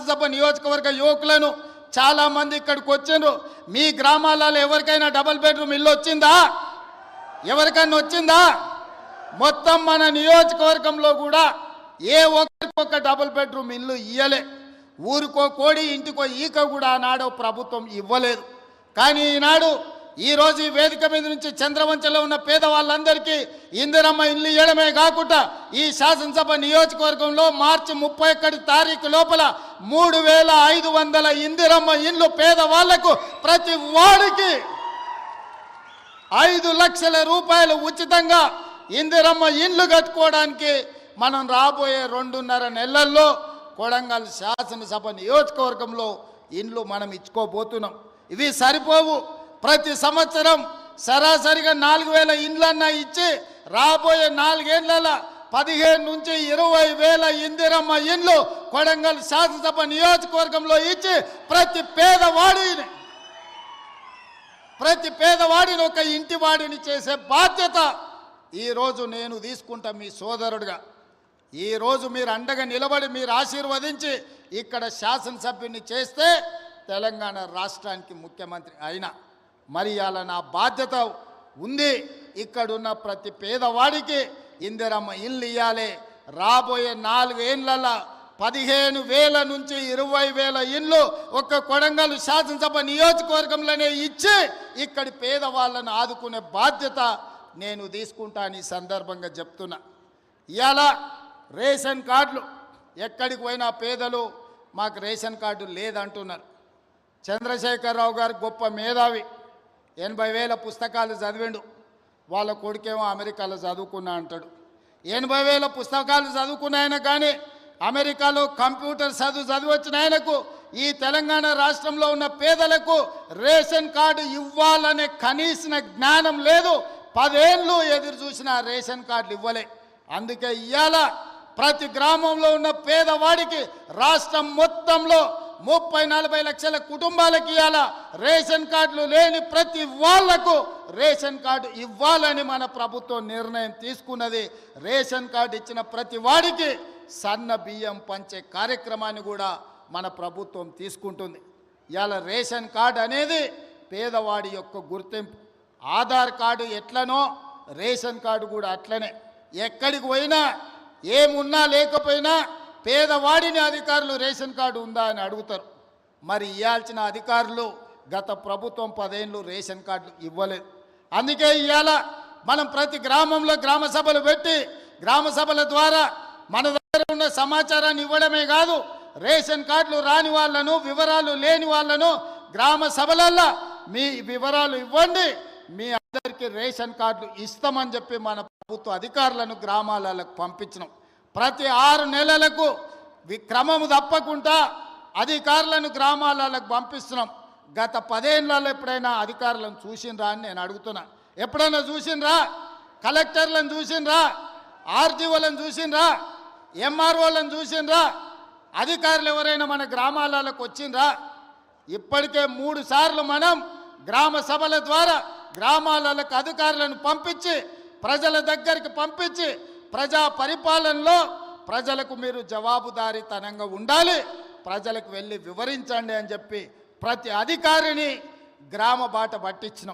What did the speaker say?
శాసనసభ నియోజకవర్గ యువకులను చాలా మంది ఇక్కడికి వచ్చారు. మీ గ్రామాలలో ఎవరికైనా డబుల్ బెడ్రూమ్ ఇల్లు వచ్చిందా? ఎవరికైనా వచ్చిందా? మొత్తం మన నియోజకవర్గంలో కూడా ఏ ఒక్కరికొక్క డబుల్ బెడ్రూమ్ ఇల్లు ఇయ్యలే. ఊరికో కోడి ఇంటికో ఈక కూడా ఆనాడు ప్రభుత్వం ఇవ్వలేదు. కానీ ఈనాడు ఈరోజు ఈ వేదిక మీద నుంచి చంద్రవంచలో ఉన్న పేదవాళ్ళందరికీ ఇందిరమ్మ ఇల్లు ఇవ్వడమే కాకుండా ఈ శాసనసభ నియోజకవర్గంలో మార్చి 31 తారీఖు లోపల 3500 ఇందిరమ్మ ఇల్లు పేదవాళ్లకు ప్రతి వాడికి 5 లక్షల రూపాయలు ఉచితంగా ఇందిరమ్మ ఇల్లు కట్టుకోవడానికి మనం రాబోయే 2.5 నెలల్లో కొడంగల్ శాసనసభ నియోజకవర్గంలో ఇండ్లు మనం ఇచ్చుకోబోతున్నాం. ఇవి సరిపోవు. ప్రతి సంవత్సరం సరాసరిగా 4000 ఇండ్లన్నా ఇచ్చి రాబోయే 4 ఏళ్ల 15 నుంచి 20,000 ఇందిరమ్మ ఇండ్లు కొడంగల్ శాసనసభ నియోజకవర్గంలో ఇచ్చి ప్రతి పేదవాడిని ఒక ఇంటి వాడిని చేసే బాధ్యత ఈరోజు నేను తీసుకుంటా మీ సోదరుడిగా. ఈరోజు మీరు అండగా నిలబడి మీరు ఆశీర్వదించి ఇక్కడ శాసనసభ్యుని చేస్తే తెలంగాణ రాష్ట్రానికి ముఖ్యమంత్రి అయినా మరి అలా నా బాధ్యత ఉంది. ఇక్కడున్న ప్రతి పేదవాడికి ఇందిరమ్మ ఇల్లు ఇవ్వాలి. రాబోయే 4 ఏళ్లలో 15,000 నుంచి 20,000 ఇల్లు ఒక్క కొడంగల్ శాసనసభ నియోజకవర్గంలోనే ఇచ్చి ఇక్కడి పేదవాళ్ళను ఆదుకునే బాధ్యత నేను తీసుకుంటాను. ఈ సందర్భంగా చెప్తున్నా. ఇవాళ రేషన్ కార్డులు ఎక్కడికి పోయినా పేదలు మాకు రేషన్ కార్డు లేదంటున్నారు. చంద్రశేఖరరావు గారు గొప్ప మేధావి, 80,000 పుస్తకాలు చదివిండు. వాళ్ళ కొడుకేమో అమెరికాలో చదువుకున్నా అంటాడు. 80,000 పుస్తకాలు చదువుకున్నాయన కానీ అమెరికాలో కంప్యూటర్ చదివొచ్చిన ఆయనకు ఈ తెలంగాణ రాష్ట్రంలో ఉన్న పేదలకు రేషన్ కార్డు ఇవ్వాలనే కనీస జ్ఞానం లేదు. 10 ఏళ్ళు ఎదురు చూసిన రేషన్ కార్డులు ఇవ్వలే. అందుకే ఇవాళ ప్రతి గ్రామంలో ఉన్న పేదవాడికి రాష్ట్రం మొత్తంలో 30-40 లక్షల కుటుంబాలకి ఇవాళ రేషన్ కార్డులు లేని ప్రతి వాళ్లకు రేషన్ కార్డు ఇవ్వాలని మన ప్రభుత్వం నిర్ణయం తీసుకున్నది. రేషన్ కార్డు ఇచ్చిన ప్రతి వాడికి సన్న బియ్యం పంచే కార్యక్రమాన్ని కూడా మన ప్రభుత్వం తీసుకుంటుంది. ఇవాళ రేషన్ కార్డు అనేది పేదవాడి యొక్క గుర్తింపు. ఆధార్ కార్డు ఎట్లనో రేషన్ కార్డు కూడా అట్లనే. ఎక్కడికి పోయినా ఏమున్నా లేకపోయినా పేదవాడిని అధికారులు రేషన్ కార్డు ఉందా అని అడుగుతారు. మరి ఇవ్వాల్సిన అధికారులు గత ప్రభుత్వం 10 ఏళ్ళు రేషన్ కార్డులు ఇవ్వలేదు. అందుకే ఇవాళ మనం ప్రతి గ్రామంలో గ్రామ సభలు పెట్టి గ్రామ సభల ద్వారా మన దగ్గర ఉన్న సమాచారాన్ని ఇవ్వడమే కాదు, రేషన్ కార్డులు రాని వాళ్ళను వివరాలు లేని వాళ్ళను గ్రామ సభలల్లో మీ వివరాలు ఇవ్వండి, మీ అందరికీ రేషన్ కార్డులు ఇస్తామని చెప్పి మన ప్రభుత్వ అధికారులను గ్రామాలకు పంపించినాం. ప్రతి 6 నెలలకు క్రమము తప్పకుండా అధికారులను గ్రామాలకు పంపిస్తున్నాం. గత 10 ఏళ్లలో ఎప్పుడైనా అధికారులను చూసినరా అని నేను అడుగుతున్నా. ఎప్పుడైనా చూసినరా? కలెక్టర్లను చూసినరా? ఆర్టీఓలను చూసినరా? ఎంఆర్ఓలను చూసినరా? అధికారులు ఎవరైనా మన గ్రామాలకు వచ్చినరా? ఇప్పటికే 3 సార్లు మనం గ్రామ సభల ద్వారా గ్రామాలకు అధికారులను పంపించి ప్రజల దగ్గరికి పంపించి ప్రజా పరిపాలనలో ప్రజలకు మీరు జవాబుదారీతనంగా ఉండాలి, ప్రజలకు వెళ్ళి వివరించండి అని చెప్పి ప్రతి అధికారిని గ్రామ బాట పట్టించినాం.